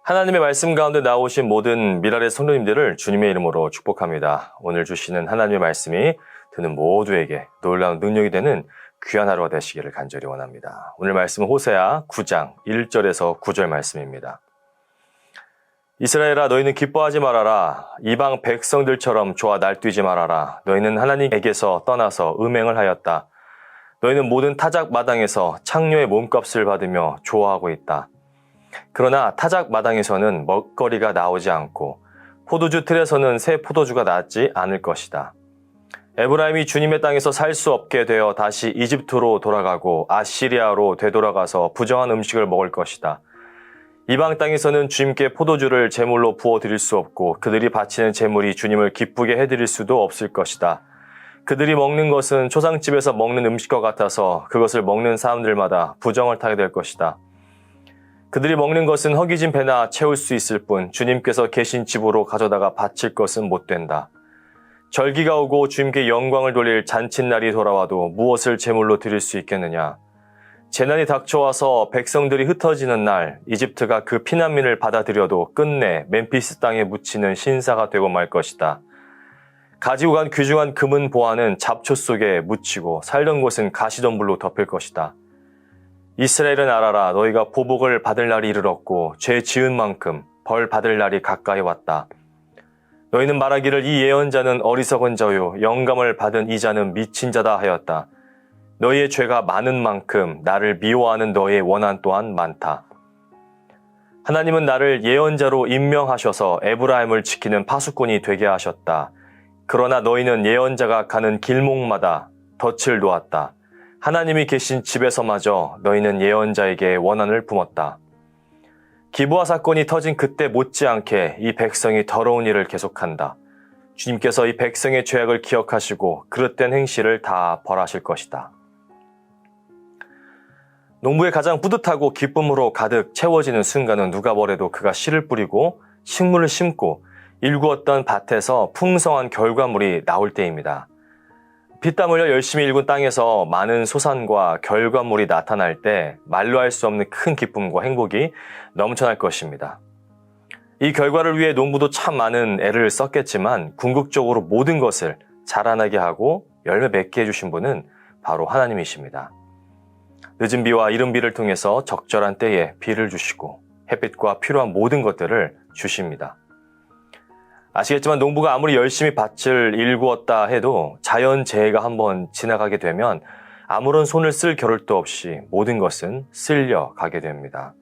하나님의 말씀 가운데 나오신 모든 미랄의 성도님들을 주님의 이름으로 축복합니다. 오늘 주시는 하나님의 말씀이 듣는 모두에게 놀라운 능력이 되는 귀한 하루가 되시기를 간절히 원합니다. 오늘 말씀은 호세아 9장 1절에서 9절 말씀입니다. 이스라엘아, 너희는 기뻐하지 말아라. 이방 백성들처럼 좋아 날뛰지 말아라. 너희는 하나님에게서 떠나서 음행을 하였다. 너희는 모든 타작 마당에서 창녀의 몸값을 받으며 좋아하고 있다. 그러나 타작 마당에서는 먹거리가 나오지 않고 포도주 틀에서는 새 포도주가 나지 않을 것이다. 에브라임이 주님의 땅에서 살 수 없게 되어 다시 이집트로 돌아가고 아시리아로 되돌아가서 부정한 음식을 먹을 것이다. 이방 땅에서는 주님께 포도주를 제물로 부어드릴 수 없고 그들이 바치는 제물이 주님을 기쁘게 해드릴 수도 없을 것이다. 그들이 먹는 것은 초상집에서 먹는 음식과 같아서 그것을 먹는 사람들마다 부정을 타게 될 것이다. 그들이 먹는 것은 허기진 배나 채울 수 있을 뿐 주님께서 계신 집으로 가져다가 바칠 것은 못 된다. 절기가 오고 주님께 영광을 돌릴 잔칫날이 돌아와도 무엇을 제물로 드릴 수 있겠느냐. 재난이 닥쳐와서 백성들이 흩어지는 날 이집트가 그 피난민을 받아들여도 끝내 멤피스 땅에 묻히는 신사가 되고 말 것이다. 가지고 간 귀중한 금은 보화는 잡초 속에 묻히고 살던 곳은 가시덤불로 덮일 것이다. 이스라엘은 알아라. 너희가 보복을 받을 날이 이르렀고 죄 지은 만큼 벌 받을 날이 가까이 왔다. 너희는 말하기를 이 예언자는 어리석은 자요 영감을 받은 이 자는 미친 자다 하였다. 너희의 죄가 많은 만큼 나를 미워하는 너희의 원한 또한 많다. 하나님은 나를 예언자로 임명하셔서 에브라임을 지키는 파수꾼이 되게 하셨다. 그러나 너희는 예언자가 가는 길목마다 덫을 놓았다. 하나님이 계신 집에서마저 너희는 예언자에게 원한을 품었다. 기브아 사건이 터진 그때 못지않게 이 백성이 더러운 일을 계속한다. 주님께서 이 백성의 죄악을 기억하시고 그릇된 행실을 다 벌하실 것이다. 농부의 가장 뿌듯하고 기쁨으로 가득 채워지는 순간은 누가 뭐래도 그가 씨를 뿌리고 식물을 심고 일구었던 밭에서 풍성한 결과물이 나올 때입니다. 피땀 흘려 열심히 일군 땅에서 많은 소산과 결과물이 나타날 때 말로 할 수 없는 큰 기쁨과 행복이 넘쳐날 것입니다. 이 결과를 위해 농부도 참 많은 애를 썼겠지만 궁극적으로 모든 것을 자라나게 하고 열매 맺게 해주신 분은 바로 하나님이십니다. 늦은 비와 이른 비를 통해서 적절한 때에 비를 주시고 햇빛과 필요한 모든 것들을 주십니다. 아시겠지만 농부가 아무리 열심히 밭을 일구었다 해도 자연재해가 한번 지나가게 되면 아무런 손을 쓸 겨를도 없이 모든 것은 쓸려가게 됩니다.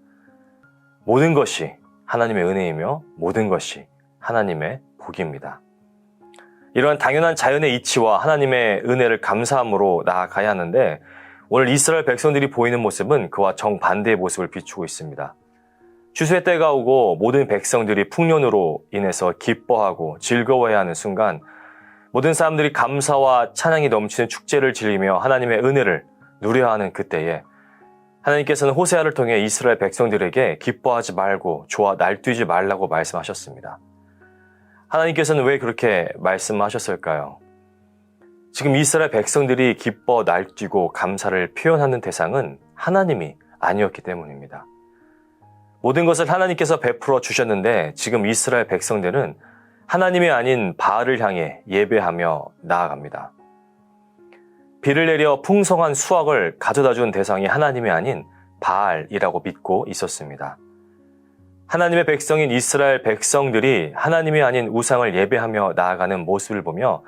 모든 것이 하나님의 은혜이며 모든 것이 하나님의 복입니다. 이러한 당연한 자연의 이치와 하나님의 은혜를 감사함으로 나아가야 하는데 오늘 이스라엘 백성들이 보이는 모습은 그와 정반대의 모습을 비추고 있습니다. 추수의 때가 오고 모든 백성들이 풍년으로 인해서 기뻐하고 즐거워해야 하는 순간 모든 사람들이 감사와 찬양이 넘치는 축제를 즐기며 하나님의 은혜를 누려야 하는 그때에 하나님께서는 호세아를 통해 이스라엘 백성들에게 기뻐하지 말고 좋아 날뛰지 말라고 말씀하셨습니다. 하나님께서는 왜 그렇게 말씀하셨을까요? 지금 이스라엘 백성들이 기뻐 날뛰고 감사를 표현하는 대상은 하나님이 아니었기 때문입니다. 모든 것을 하나님께서 베풀어 주셨는데 지금 이스라엘 백성들은 하나님이 아닌 바알을 향해 예배하며 나아갑니다. 비를 내려 풍성한 수확을 가져다 준 대상이 하나님이 아닌 바알이라고 믿고 있었습니다. 하나님의 백성인 이스라엘 백성들이 하나님이 아닌 우상을 예배하며 나아가는 모습을 보며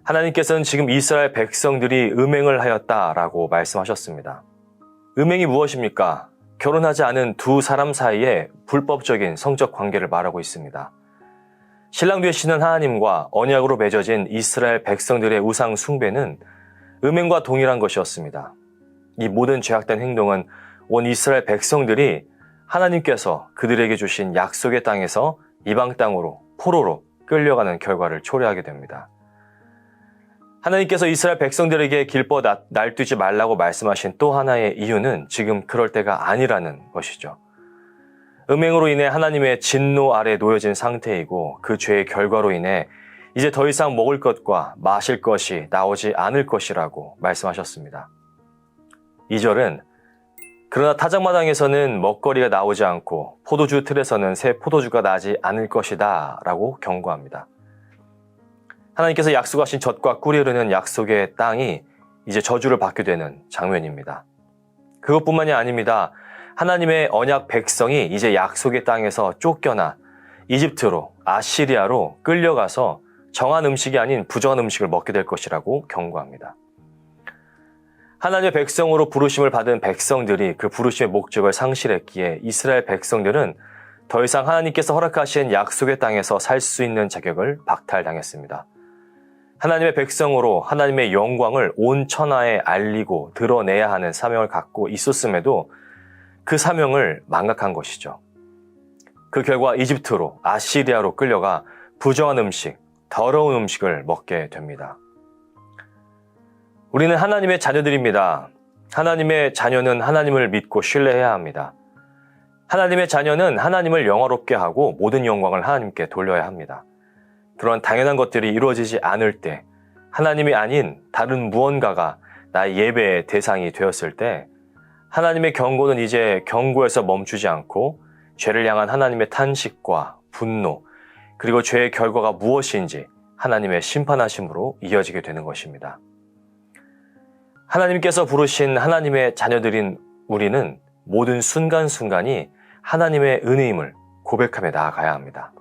하나님께서는 지금 이스라엘 백성들이 음행을 하였다라고 말씀하셨습니다. 음행이 무엇입니까? 결혼하지 않은 두 사람 사이에 불법적인 성적 관계를 말하고 있습니다. 신랑 되시는 하나님과 언약으로 맺어진 이스라엘 백성들의 우상 숭배는 음행과 동일한 것이었습니다. 이 모든 죄악된 행동은 온 이스라엘 백성들이 하나님께서 그들에게 주신 약속의 땅에서 이방 땅으로 포로로 끌려가는 결과를 초래하게 됩니다. 하나님께서 이스라엘 백성들에게 길버 날뛰지 말라고 말씀하신 또 하나의 이유는 지금 그럴 때가 아니라는 것이죠. 음행으로 인해 하나님의 진노 아래 놓여진 상태이고 그 죄의 결과로 인해 이제 더 이상 먹을 것과 마실 것이 나오지 않을 것이라고 말씀하셨습니다. 2절은 그러나 타작마당에서는 먹거리가 나오지 않고 포도주 틀에서는 새 포도주가 나지 않을 것이다 라고 경고합니다. 하나님께서 약속하신 젖과 꿀이 흐르는 약속의 땅이 이제 저주를 받게 되는 장면입니다. 그것뿐만이 아닙니다. 하나님의 언약 백성이 이제 약속의 땅에서 쫓겨나 이집트로, 아시리아로 끌려가서 정한 음식이 아닌 부정한 음식을 먹게 될 것이라고 경고합니다. 하나님의 백성으로 부르심을 받은 백성들이 그 부르심의 목적을 상실했기에 이스라엘 백성들은 더 이상 하나님께서 허락하신 약속의 땅에서 살 수 있는 자격을 박탈당했습니다. 하나님의 백성으로 하나님의 영광을 온 천하에 알리고 드러내야 하는 사명을 갖고 있었음에도 그 사명을 망각한 것이죠. 그 결과 이집트로, 아시리아로 끌려가 부정한 음식, 더러운 음식을 먹게 됩니다. 우리는 하나님의 자녀들입니다. 하나님의 자녀는 하나님을 믿고 신뢰해야 합니다. 하나님의 자녀는 하나님을 영화롭게 하고 모든 영광을 하나님께 돌려야 합니다. 그런 당연한 것들이 이루어지지 않을 때, 하나님이 아닌 다른 무언가가 나의 예배의 대상이 되었을 때, 하나님의 경고는 이제 경고에서 멈추지 않고 죄를 향한 하나님의 탄식과 분노, 그리고 죄의 결과가 무엇인지 하나님의 심판하심으로 이어지게 되는 것입니다. 하나님께서 부르신 하나님의 자녀들인 우리는 모든 순간순간이 하나님의 은혜임을 고백하며 나아가야 합니다.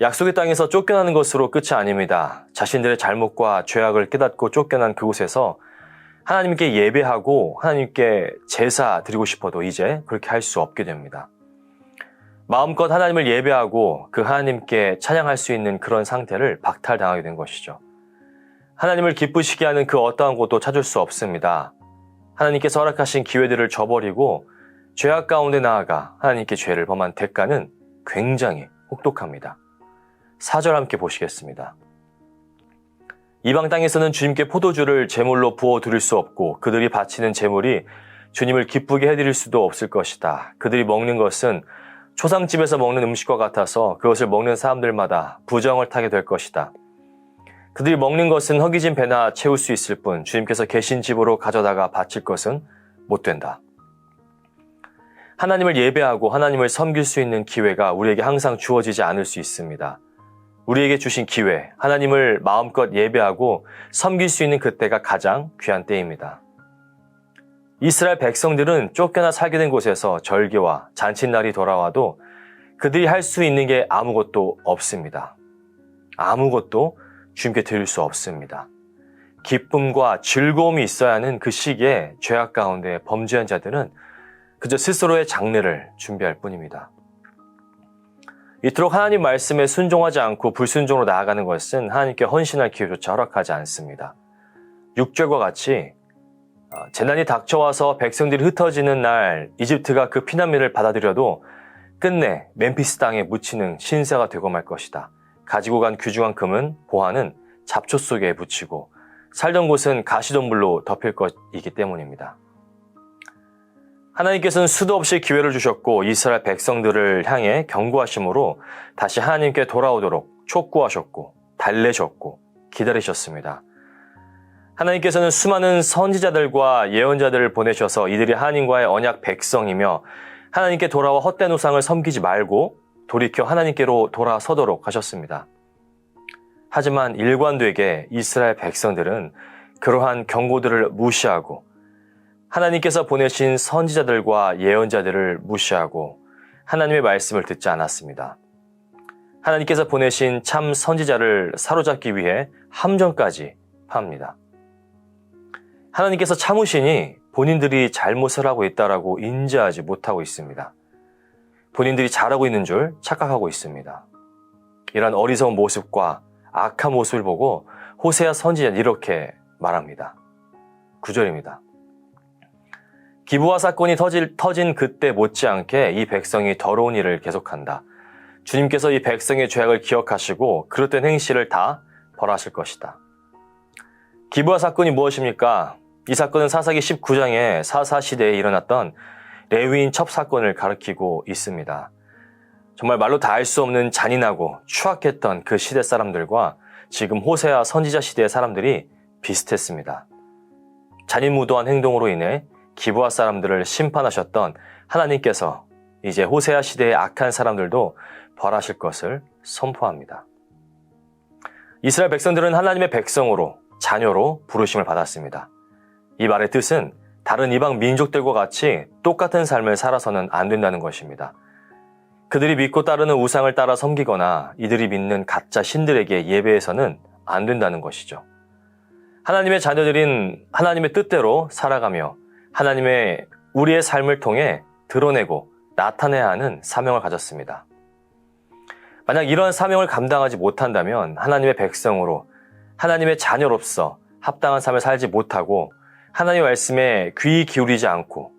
약속의 땅에서 쫓겨나는 것으로 끝이 아닙니다. 자신들의 잘못과 죄악을 깨닫고 쫓겨난 그곳에서 하나님께 예배하고 하나님께 제사 드리고 싶어도 이제 그렇게 할 수 없게 됩니다. 마음껏 하나님을 예배하고 그 하나님께 찬양할 수 있는 그런 상태를 박탈당하게 된 것이죠. 하나님을 기쁘시게 하는 그 어떠한 곳도 찾을 수 없습니다. 하나님께서 허락하신 기회들을 저버리고 죄악 가운데 나아가 하나님께 죄를 범한 대가는 굉장히 혹독합니다. 4절 함께 보시겠습니다. 이방 땅에서는 주님께 포도주를 제물로 부어 드릴 수 없고 그들이 바치는 제물이 주님을 기쁘게 해드릴 수도 없을 것이다. 그들이 먹는 것은 초상집에서 먹는 음식과 같아서 그것을 먹는 사람들마다 부정을 타게 될 것이다. 그들이 먹는 것은 허기진 배나 채울 수 있을 뿐 주님께서 계신 집으로 가져다가 바칠 것은 못 된다. 하나님을 예배하고 하나님을 섬길 수 있는 기회가 우리에게 항상 주어지지 않을 수 있습니다. 우리에게 주신 기회, 하나님을 마음껏 예배하고 섬길 수 있는 그때가 가장 귀한 때입니다. 이스라엘 백성들은 쫓겨나 살게 된 곳에서 절기와 잔칫날이 돌아와도 그들이 할 수 있는 게 아무것도 없습니다. 아무것도 주님께 드릴 수 없습니다. 기쁨과 즐거움이 있어야 하는 그 시기에 죄악 가운데 범죄한 자들은 그저 스스로의 장례를 준비할 뿐입니다. 이토록 하나님 말씀에 순종하지 않고 불순종으로 나아가는 것은 하나님께 헌신할 기회조차 허락하지 않습니다. 6절과 같이 재난이 닥쳐와서 백성들이 흩어지는 날 이집트가 그 피난민을 받아들여도 끝내 멤피스 땅에 묻히는 신세가 되고 말 것이다. 가지고 간 귀중한 금은 보화는 잡초 속에 묻히고 살던 곳은 가시덤불로 덮일 것이기 때문입니다. 하나님께서는 수도 없이 기회를 주셨고 이스라엘 백성들을 향해 경고하심으로 다시 하나님께 돌아오도록 촉구하셨고 달래셨고 기다리셨습니다. 하나님께서는 수많은 선지자들과 예언자들을 보내셔서 이들이 하나님과의 언약 백성이며 하나님께 돌아와 헛된 우상을 섬기지 말고 돌이켜 하나님께로 돌아서도록 하셨습니다. 하지만 일관되게 이스라엘 백성들은 그러한 경고들을 무시하고 하나님께서 보내신 선지자들과 예언자들을 무시하고 하나님의 말씀을 듣지 않았습니다. 하나님께서 보내신 참 선지자를 사로잡기 위해 함정까지 팝니다. 하나님께서 참으시니 본인들이 잘못을 하고 있다라고 인지하지 못하고 있습니다. 본인들이 잘하고 있는 줄 착각하고 있습니다. 이런 어리석은 모습과 악한 모습을 보고 호세아 선지자는 이렇게 말합니다. 9절입니다. 기브아 사건이 터진 그때 못지않게 이 백성이 더러운 일을 계속한다. 주님께서 이 백성의 죄악을 기억하시고 그릇된 행실을 다 벌하실 것이다. 기브아 사건이 무엇입니까? 이 사건은 사사기 19장의 사사시대에 일어났던 레위인 첩 사건을 가리키고 있습니다. 정말 말로 다 알 수 없는 잔인하고 추악했던 그 시대 사람들과 지금 호세아 선지자 시대의 사람들이 비슷했습니다. 잔인무도한 행동으로 인해 기브아 사람들을 심판하셨던 하나님께서 이제 호세아 시대의 악한 사람들도 벌하실 것을 선포합니다. 이스라엘 백성들은 하나님의 백성으로, 자녀로 부르심을 받았습니다. 이 말의 뜻은 다른 이방 민족들과 같이 똑같은 삶을 살아서는 안 된다는 것입니다. 그들이 믿고 따르는 우상을 따라 섬기거나 이들이 믿는 가짜 신들에게 예배해서는 안 된다는 것이죠. 하나님의 자녀들인 하나님의 뜻대로 살아가며 하나님의 우리의 삶을 통해 드러내고 나타내야 하는 사명을 가졌습니다. 만약 이러한 사명을 감당하지 못한다면 하나님의 백성으로, 하나님의 자녀로서 합당한 삶을 살지 못하고 하나님의 말씀에 귀 기울이지 않고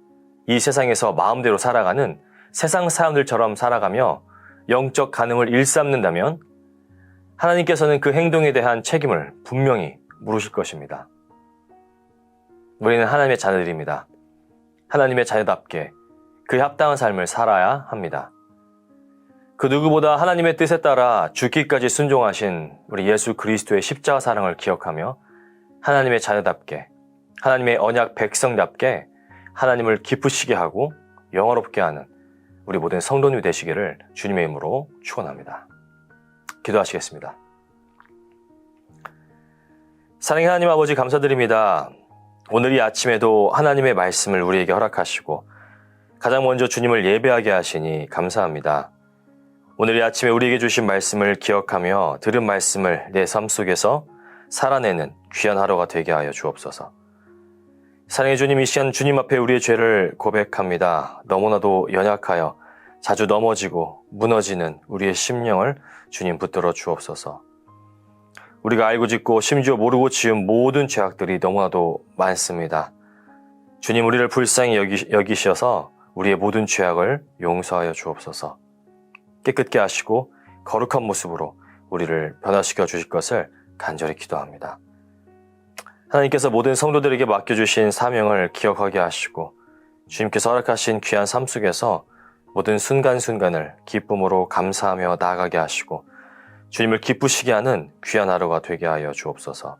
이 세상에서 마음대로 살아가는 세상 사람들처럼 살아가며 영적 간음을 일삼는다면 하나님께서는 그 행동에 대한 책임을 분명히 물으실 것입니다. 우리는 하나님의 자녀들입니다. 하나님의 자녀답게 그에 합당한 삶을 살아야 합니다. 그 누구보다 하나님의 뜻에 따라 죽기까지 순종하신 우리 예수 그리스도의 십자가 사랑을 기억하며 하나님의 자녀답게, 하나님의 언약 백성답게 하나님을 기쁘시게 하고 영화롭게 하는 우리 모든 성도님이 되시기를 주님의 이름으로 축원합니다. 기도하시겠습니다. 사랑의 하나님 아버지, 감사드립니다. 오늘 이 아침에도 하나님의 말씀을 우리에게 허락하시고 가장 먼저 주님을 예배하게 하시니 감사합니다. 오늘 이 아침에 우리에게 주신 말씀을 기억하며 들은 말씀을 내 삶 속에서 살아내는 귀한 하루가 되게 하여 주옵소서. 사랑의 주님, 이 시간 주님 앞에 우리의 죄를 고백합니다. 너무나도 연약하여 자주 넘어지고 무너지는 우리의 심령을 주님 붙들어 주옵소서. 우리가 알고 짓고 심지어 모르고 지은 모든 죄악들이 너무나도 많습니다. 주님, 우리를 불쌍히 여기셔서 우리의 모든 죄악을 용서하여 주옵소서. 깨끗게 하시고 거룩한 모습으로 우리를 변화시켜 주실 것을 간절히 기도합니다. 하나님께서 모든 성도들에게 맡겨주신 사명을 기억하게 하시고 주님께서 허락하신 귀한 삶 속에서 모든 순간순간을 기쁨으로 감사하며 나아가게 하시고 주님을 기쁘시게 하는 귀한 하루가 되게 하여 주옵소서.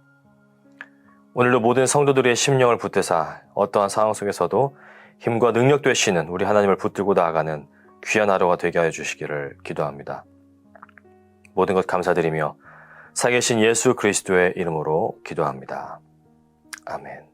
오늘도 모든 성도들의 심령을 붙드사 어떠한 상황 속에서도 힘과 능력 되시는 우리 하나님을 붙들고 나아가는 귀한 하루가 되게 하여 주시기를 기도합니다. 모든 것 감사드리며 살아계신 예수 그리스도의 이름으로 기도합니다. 아멘.